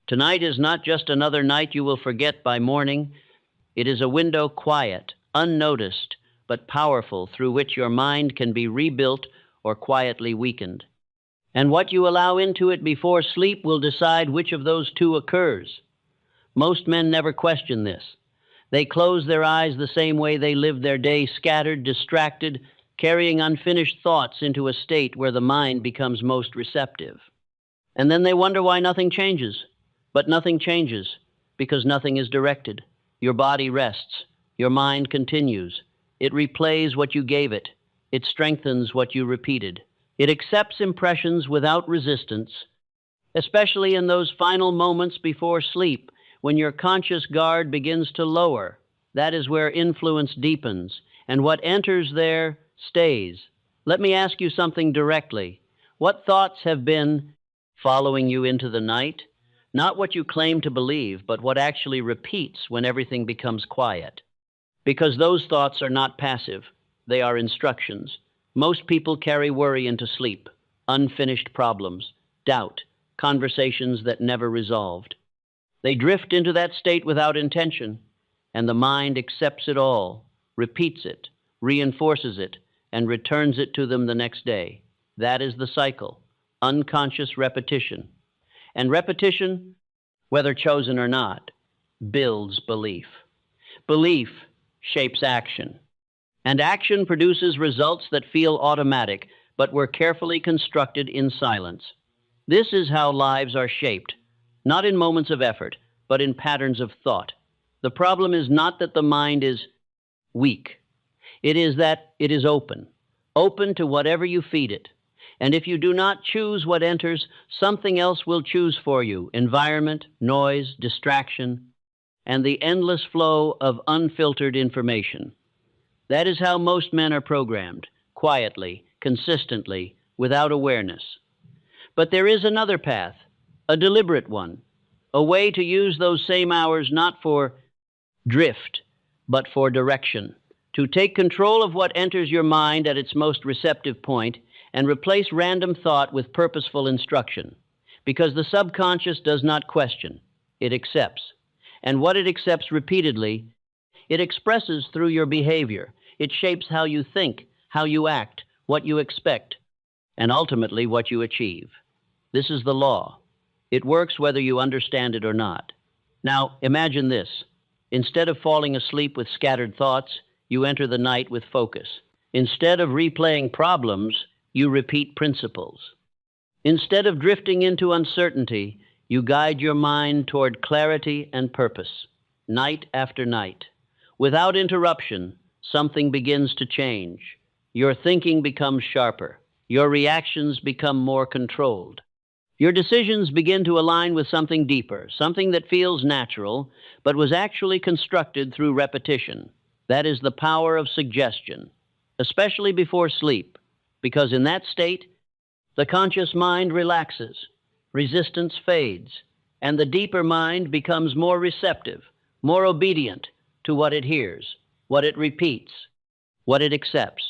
Tonight is not just another night you will forget by morning. It is a window quiet, unnoticed, but powerful, through which your mind can be rebuilt or quietly weakened. And what you allow into it before sleep will decide which of those two occurs. Most men never question this. They close their eyes the same way they live their day, scattered, distracted, carrying unfinished thoughts into a state where the mind becomes most receptive. And then they wonder why nothing changes. But nothing changes because nothing is directed. Your body rests. Your mind continues. It replays what you gave it. It strengthens what you repeated. It accepts impressions without resistance, especially in those final moments before sleep, when your conscious guard begins to lower. That is where influence deepens, and what enters there stays. Let me ask you something directly. What thoughts have been following you into the night? Not what you claim to believe, but what actually repeats when everything becomes quiet. Because those thoughts are not passive, they are instructions. Most people carry worry into sleep, unfinished problems, doubt, conversations that never resolved. They drift into that state without intention, and the mind accepts it all, repeats it, reinforces it, and returns it to them the next day. That is the cycle, unconscious repetition. And repetition, whether chosen or not, builds belief. Belief shapes action. And action produces results that feel automatic, but were carefully constructed in silence. This is how lives are shaped, not in moments of effort, but in patterns of thought. The problem is not that the mind is weak. It is that it is open to whatever you feed it. And if you do not choose what enters, something else will choose for you: environment, noise, distraction, and the endless flow of unfiltered information. That is how most men are programmed, quietly, consistently, without awareness. But there is another path, a deliberate one, a way to use those same hours not for drift, but for direction, to take control of what enters your mind at its most receptive point and replace random thought with purposeful instruction. Because the subconscious does not question, it accepts. And what it accepts repeatedly, it expresses through your behavior. It shapes how you think, how you act, what you expect, and ultimately what you achieve. This is the law. It works whether you understand it or not. Now, imagine this. Instead of falling asleep with scattered thoughts, you enter the night with focus. Instead of replaying problems, you repeat principles. Instead of drifting into uncertainty, you guide your mind toward clarity and purpose, night after night. Without interruption, something begins to change. Your thinking becomes sharper. Your reactions become more controlled. Your decisions begin to align with something deeper, something that feels natural, but was actually constructed through repetition. That is the power of suggestion, especially before sleep, because in that state, the conscious mind relaxes, resistance fades, and the deeper mind becomes more receptive, more obedient to what it hears, what it repeats, what it accepts.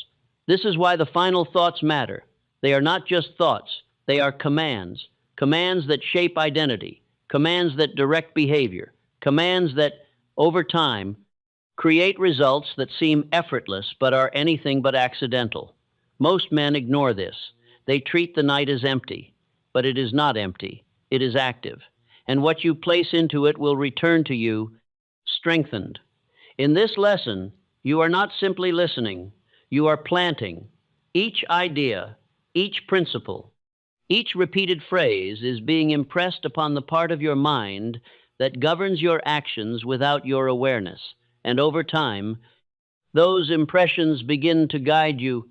This is why the final thoughts matter. They are not just thoughts, they are commands, commands that shape identity, commands that direct behavior, commands that, over time, create results that seem effortless but are anything but accidental. Most men ignore this. They treat the night as empty, but it is not empty. It is active. And what you place into it will return to you strengthened. In this lesson, you are not simply listening. You are planting. Each idea, each principle, each repeated phrase is being impressed upon the part of your mind that governs your actions without your awareness. And over time, those impressions begin to guide you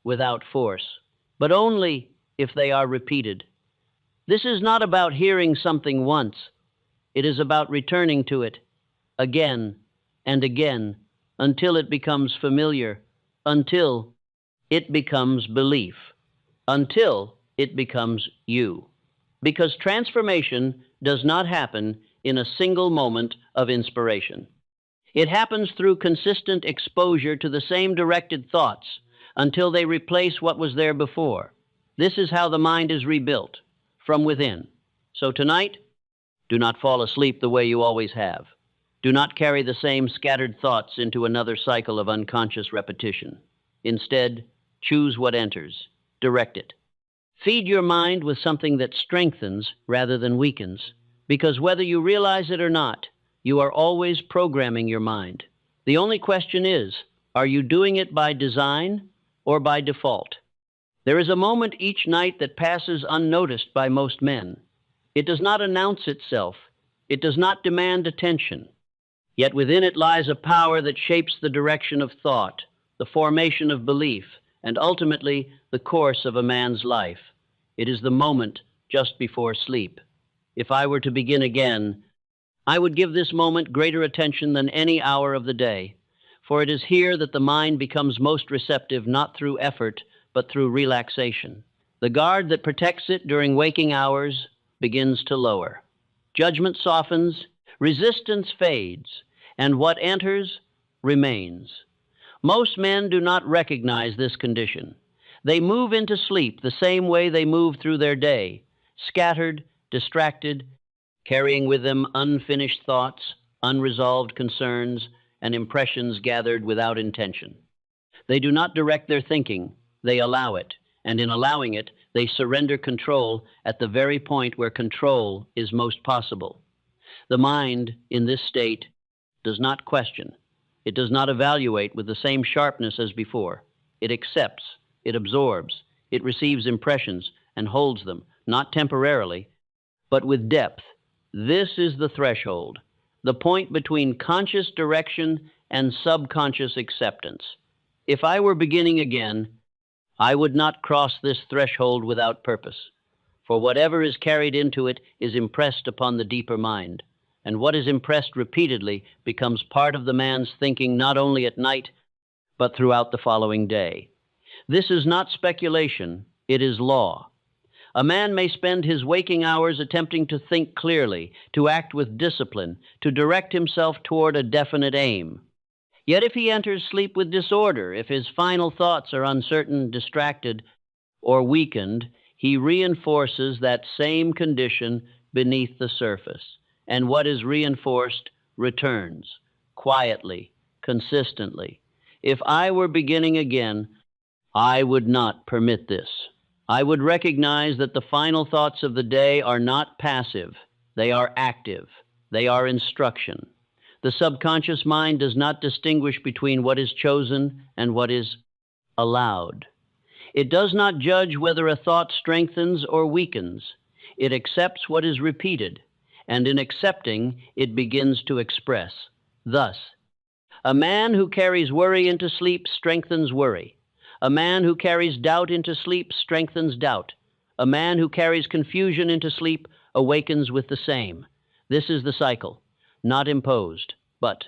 without force, but only if they are repeated. This is not about hearing something once. It is about returning to it again and again until it becomes familiar, until it becomes belief, until it becomes you. Because transformation does not happen in a single moment of inspiration. It happens through consistent exposure to the same directed thoughts until they replace what was there before. This is how the mind is rebuilt, from within. So tonight, Do not fall asleep the way you always have. Do not carry the same scattered thoughts into another cycle of unconscious repetition. Instead, choose what enters. Direct it. Feed your mind with something that strengthens rather than weakens, because whether you realize it or not, you are always programming your mind. The only question is, are you doing it by design or by default? There is a moment each night that passes unnoticed by most men. It does not announce itself. It does not demand attention. Yet within it lies a power that shapes the direction of thought, the formation of belief, and ultimately the course of a man's life. It is the moment just before sleep. If I were to begin again, I would give this moment greater attention than any hour of the day, for it is here that the mind becomes most receptive, not through effort, but through relaxation. The guard that protects it during waking hours begins to lower. Judgment softens, resistance fades, and what enters remains. Most men do not recognize this condition. They move into sleep the same way they move through their day, scattered, distracted, carrying with them unfinished thoughts, unresolved concerns, and impressions gathered without intention. They do not direct their thinking, they allow it, and in allowing it, they surrender control at the very point where control is most possible. The mind, in this state, does not question. It does not evaluate with the same sharpness as before. It accepts, it absorbs, it receives impressions and holds them, not temporarily, but with depth. This is the threshold, the point between conscious direction and subconscious acceptance. If I were beginning again, I would not cross this threshold without purpose, for whatever is carried into it is impressed upon the deeper mind, and what is impressed repeatedly becomes part of the man's thinking not only at night, but throughout the following day. This is not speculation, it is law. A man may spend his waking hours attempting to think clearly, to act with discipline, to direct himself toward a definite aim. Yet if he enters sleep with disorder, if his final thoughts are uncertain, distracted, or weakened, he reinforces that same condition beneath the surface. And what is reinforced returns, quietly, consistently. If I were beginning again, I would not permit this. I would recognize that the final thoughts of the day are not passive. They are active. They are instruction. The subconscious mind does not distinguish between what is chosen and what is allowed. It does not judge whether a thought strengthens or weakens. It accepts what is repeated, and in accepting, it begins to express. Thus, a man who carries worry into sleep strengthens worry. A man who carries doubt into sleep strengthens doubt. A man who carries confusion into sleep awakens with the same. This is the cycle, not imposed, but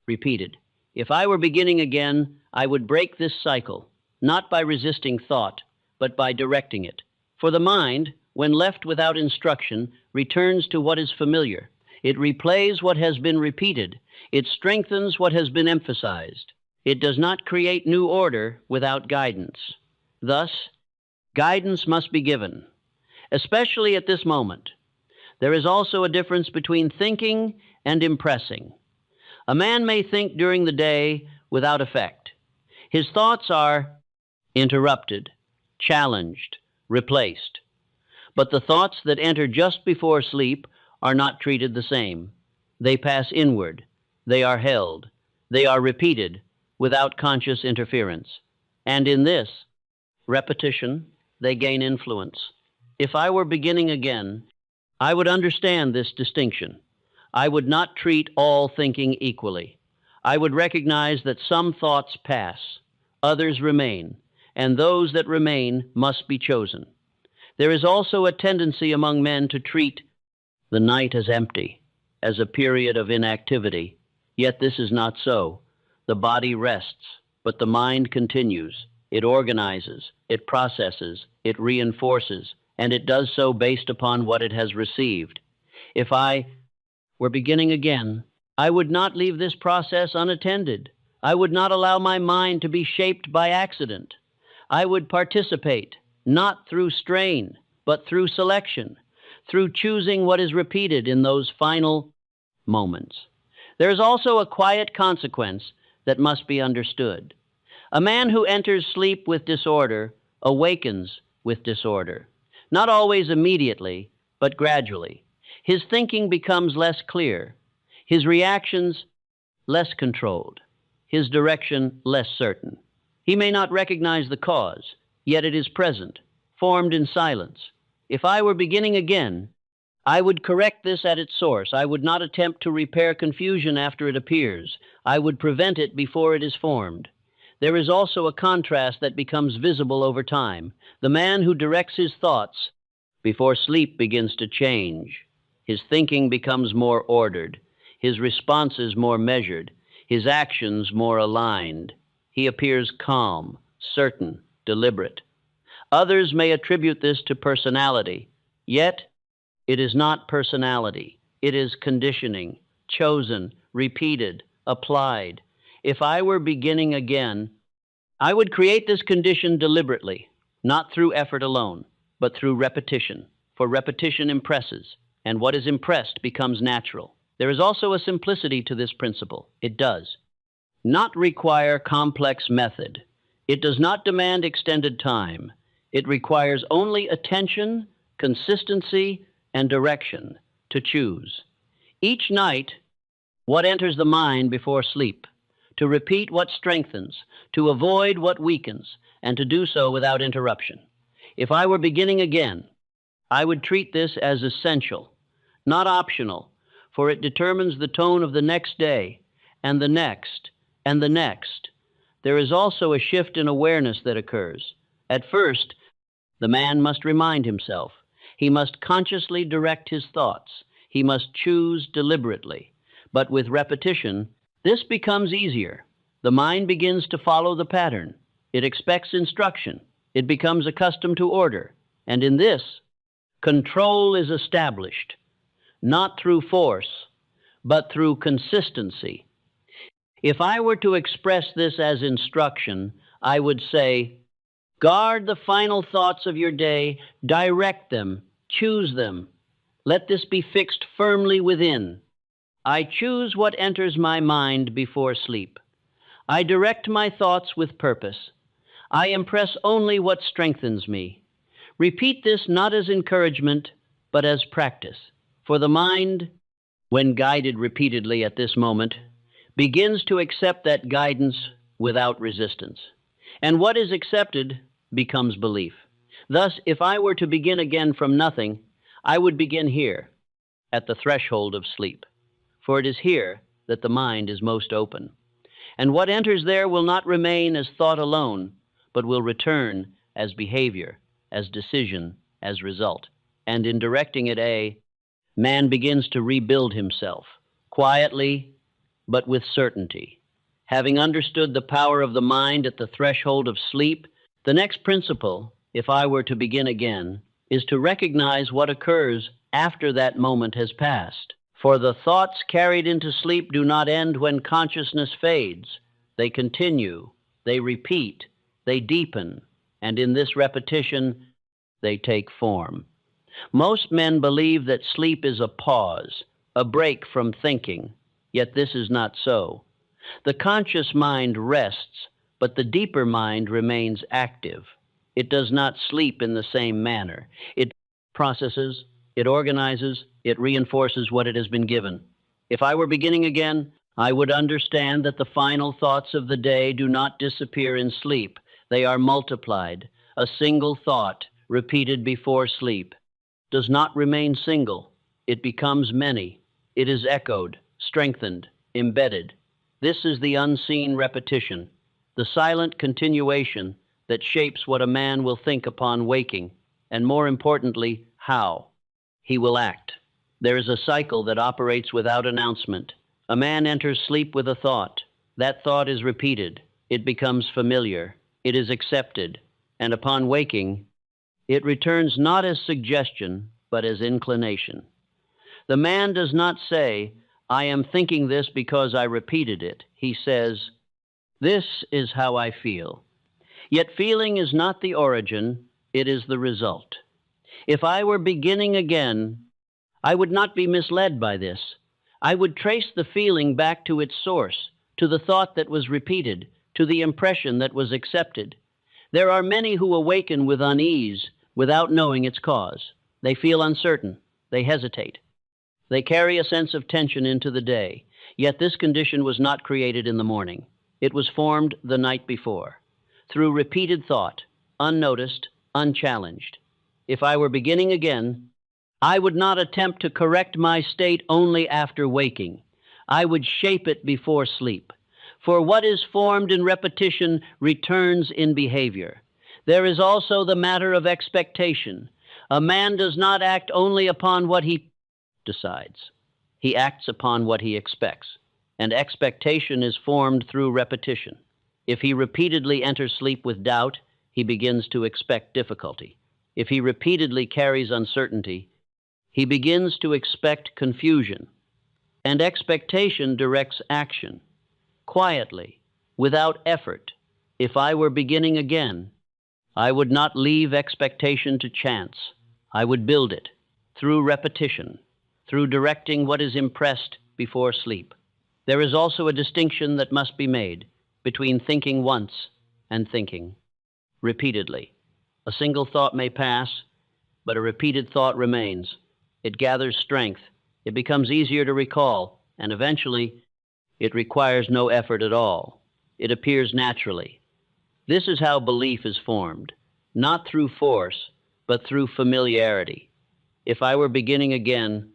repeated. If I were beginning again, I would break this cycle, not by resisting thought, but by directing it. For the mind, when left without instruction, returns to what is familiar. It replays what has been repeated. It strengthens what has been emphasized. It does not create new order without guidance. Thus, guidance must be given, especially at this moment. There is also a difference between thinking and impressing. A man may think during the day without effect. His thoughts are interrupted, challenged, replaced. But the thoughts that enter just before sleep are not treated the same. They pass inward. They are held. They are repeated without conscious interference. And in this repetition, they gain influence. If I were beginning again, I would understand this distinction. I would not treat all thinking equally. I would recognize that some thoughts pass, others remain, and those that remain must be chosen. There is also a tendency among men to treat the night as empty, as a period of inactivity. Yet this is not so. The body rests, but the mind continues. It organizes, it processes, it reinforces, and it does so based upon what it has received. If I were beginning again, I would not leave this process unattended. I would not allow my mind to be shaped by accident. I would participate, not through strain, but through selection. through choosing what is repeated in those final moments. There is also a quiet consequence that must be understood. A man who enters sleep with disorder awakens with disorder, not always immediately, but gradually. His thinking becomes less clear, his reactions less controlled, his direction less certain. He may not recognize the cause, yet it is present, formed in silence. If I were beginning again, I would correct this at its source. I would not attempt to repair confusion after it appears. I would prevent it before it is formed. There is also a contrast that becomes visible over time. The man who directs his thoughts before sleep begins to change. His thinking becomes more ordered, his responses more measured, his actions more aligned. He appears calm, certain, deliberate. Others may attribute this to personality, yet it is not personality. It is conditioning, chosen, repeated, applied. If I were beginning again, I would create this condition deliberately, not through effort alone, but through repetition. For repetition impresses, and what is impressed becomes natural. There is also a simplicity to this principle. It does not require complex method. It does not demand extended time. It requires only attention, consistency, and direction to choose. Each night, what enters the mind before sleep, to repeat what strengthens, to avoid what weakens, and to do so without interruption. If I were beginning again, I would treat this as essential, not optional, for it determines the tone of the next day, and the next, and the next. There is also a shift in awareness that occurs. At first, the man must remind himself. He must consciously direct his thoughts. He must choose deliberately. But with repetition, this becomes easier. The mind begins to follow the pattern. It expects instruction. It becomes accustomed to order. And in this, control is established, not through force, but through consistency. If I were to express this as instruction, I would say, guard the final thoughts of your day, direct them, choose them. Let this be fixed firmly within. I choose what enters my mind before sleep. I direct my thoughts with purpose. I impress only what strengthens me. Repeat this not as encouragement, but as practice. For the mind, when guided repeatedly at this moment, begins to accept that guidance without resistance. And what is accepted becomes belief. Thus, if I were to begin again from nothing, I would begin here, at the threshold of sleep. For it is here that the mind is most open. And what enters there will not remain as thought alone, but will return as behavior, as decision, as result. And in directing it, man begins to rebuild himself, quietly, but with certainty. Having understood the power of the mind at the threshold of sleep, the next principle, if I were to begin again, is to recognize what occurs after that moment has passed. For the thoughts carried into sleep do not end when consciousness fades. They continue, they repeat, they deepen, and in this repetition, they take form. Most men believe that sleep is a pause, a break from thinking, yet this is not so. The conscious mind rests, but the deeper mind remains active. It does not sleep in the same manner. It processes, it organizes, it reinforces what it has been given. If I were beginning again, I would understand that the final thoughts of the day do not disappear in sleep. They are multiplied. A single thought, repeated before sleep, does not remain single. It becomes many. It is echoed, strengthened, embedded. This is the unseen repetition, the silent continuation that shapes what a man will think upon waking, and more importantly, how he will act. There is a cycle that operates without announcement. A man enters sleep with a thought. That thought is repeated. It becomes familiar. It is accepted. And upon waking, it returns not as suggestion, but as inclination. The man does not say, I am thinking this because I repeated it. He says, this is how I feel. Yet feeling is not the origin, it is the result. If I were beginning again, I would not be misled by this. I would trace the feeling back to its source, to the thought that was repeated, to the impression that was accepted. There are many who awaken with unease without knowing its cause. They feel uncertain. They hesitate. They carry a sense of tension into the day. Yet this condition was not created in the morning. It was formed the night before, through repeated thought, unnoticed, unchallenged. If I were beginning again, I would not attempt to correct my state only after waking. I would shape it before sleep. For what is formed in repetition returns in behavior. There is also the matter of expectation. A man does not act only upon what he decides. He acts upon what he expects, and expectation is formed through repetition. If he repeatedly enters sleep with doubt, he begins to expect difficulty. If he repeatedly carries uncertainty, he begins to expect confusion. And expectation directs action. Quietly, without effort, if I were beginning again, I would not leave expectation to chance. I would build it through repetition, through directing what is impressed before sleep. There is also a distinction that must be made between thinking once and thinking repeatedly. A single thought may pass, but a repeated thought remains. It gathers strength. It becomes easier to recall, and eventually, it requires no effort at all. It appears naturally. This is how belief is formed, not through force, but through familiarity. If I were beginning again,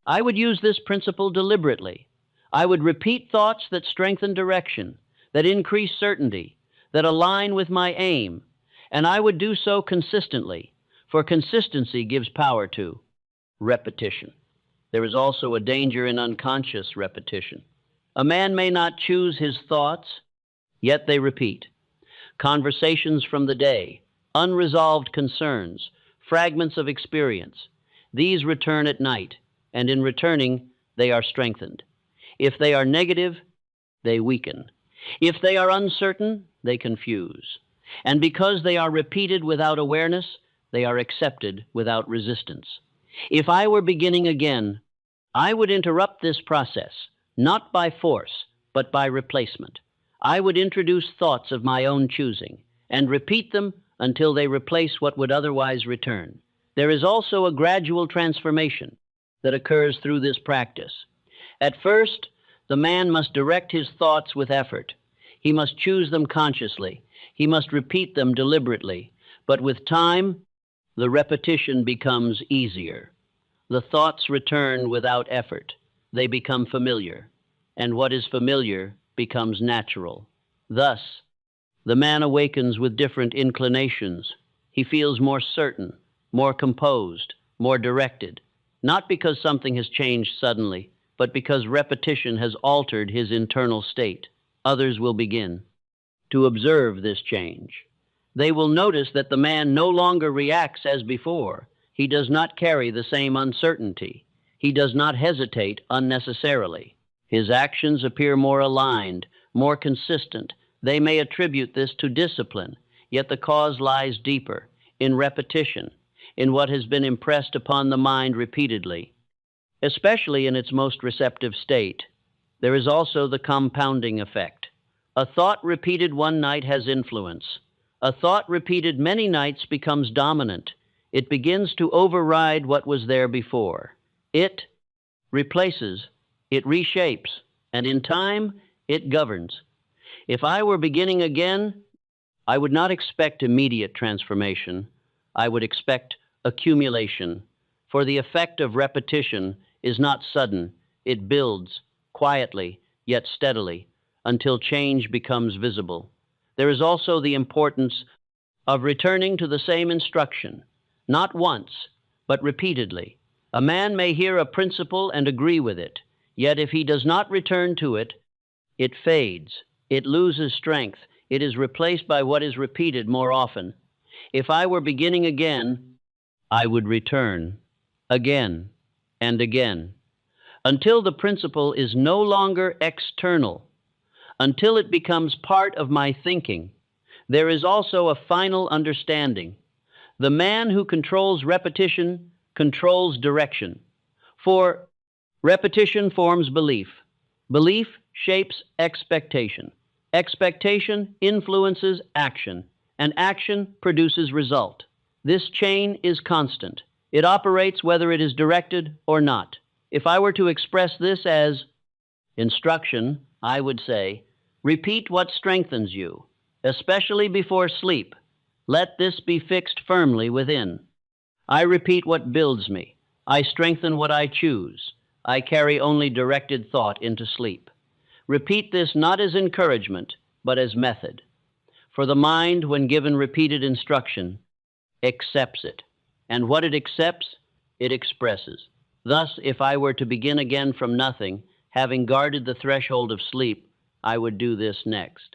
I would use this principle deliberately. I would repeat thoughts that strengthen direction, that increase certainty, that align with my aim, and I would do so consistently, for consistency gives power to repetition. There is also a danger in unconscious repetition. A man may not choose his thoughts, yet they repeat. Conversations from the day, unresolved concerns, fragments of experience, these return at night, and in returning, they are strengthened. If they are negative, they weaken. If they are uncertain, they confuse. And because they are repeated without awareness, they are accepted without resistance. If I were beginning again, I would interrupt this process, not by force, but by replacement. I would introduce thoughts of my own choosing and repeat them until they replace what would otherwise return. There is also a gradual transformation that occurs through this practice. At first, the man must direct his thoughts with effort. He must choose them consciously. He must repeat them deliberately. But with time, the repetition becomes easier. The thoughts return without effort. They become familiar. And what is familiar becomes natural. Thus, the man awakens with different inclinations. He feels more certain, more composed, more directed, not because something has changed suddenly, but because repetition has altered his internal state. Others will begin to observe this change. They will notice that the man no longer reacts as before. He does not carry the same uncertainty. He does not hesitate unnecessarily. His actions appear more aligned, more consistent. They may attribute this to discipline, yet the cause lies deeper, in repetition, in what has been impressed upon the mind repeatedly, especially in its most receptive state. There is also the compounding effect. A thought repeated one night has influence. A thought repeated many nights becomes dominant. It begins to override what was there before. It replaces, it reshapes, and in time, it governs. If I were beginning again, I would not expect immediate transformation. I would expect accumulation, for the effect of repetition is not sudden. It builds quietly, yet steadily, until change becomes visible. There is also the importance of returning to the same instruction, not once, but repeatedly. A man may hear a principle and agree with it, yet if he does not return to it, it fades, it loses strength, it is replaced by what is repeated more often. If I were beginning again, I would return again and again, until the principle is no longer external, until it becomes part of my thinking. There is also a final understanding. The man who controls repetition controls direction. For repetition forms belief. Belief shapes expectation. Expectation influences action, and action produces result. This chain is constant. It operates whether it is directed or not. If I were to express this as instruction, I would say, repeat what strengthens you, especially before sleep. Let this be fixed firmly within. I repeat what builds me. I strengthen what I choose. I carry only directed thought into sleep. Repeat this not as encouragement, but as method. For the mind, when given repeated instruction, accepts it. And what it accepts, it expresses. Thus, if I were to begin again from nothing, having guarded the threshold of sleep, I would do this next.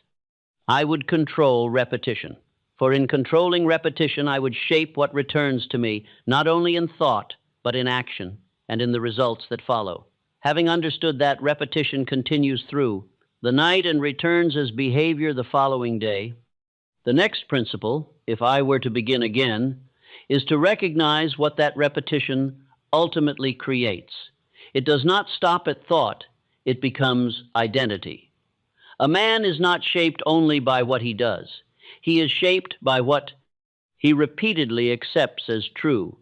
I would control repetition. For in controlling repetition, I would shape what returns to me, not only in thought, but in action, and in the results that follow. Having understood that repetition continues through the night and returns as behavior the following day, the next principle, if I were to begin again, is to recognize what that repetition ultimately creates. It does not stop at thought, it becomes identity. A man is not shaped only by what he does. He is shaped by what he repeatedly accepts as true.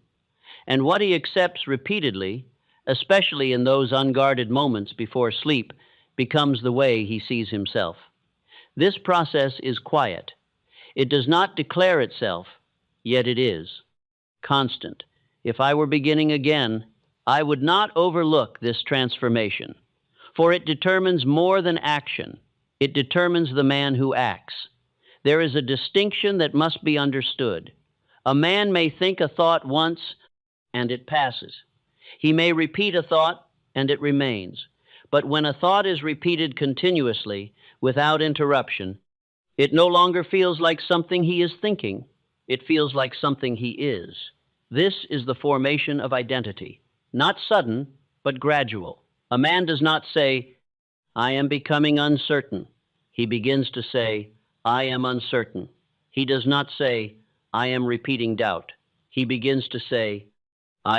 And what he accepts repeatedly, especially in those unguarded moments before sleep, becomes the way he sees himself. This process is quiet. It does not declare itself, yet it is constant. If I were beginning again, I would not overlook this transformation, for it determines more than action. It determines the man who acts. There is a distinction that must be understood. A man may think a thought once, and it passes. He may repeat a thought, and it remains. But when a thought is repeated continuously, without interruption, it no longer feels like something he is thinking. It feels like something he is. This is the formation of identity, not sudden, but gradual. A man does not say, I am becoming uncertain. He begins to say, I am uncertain. He does not say, I am repeating doubt. He begins to say,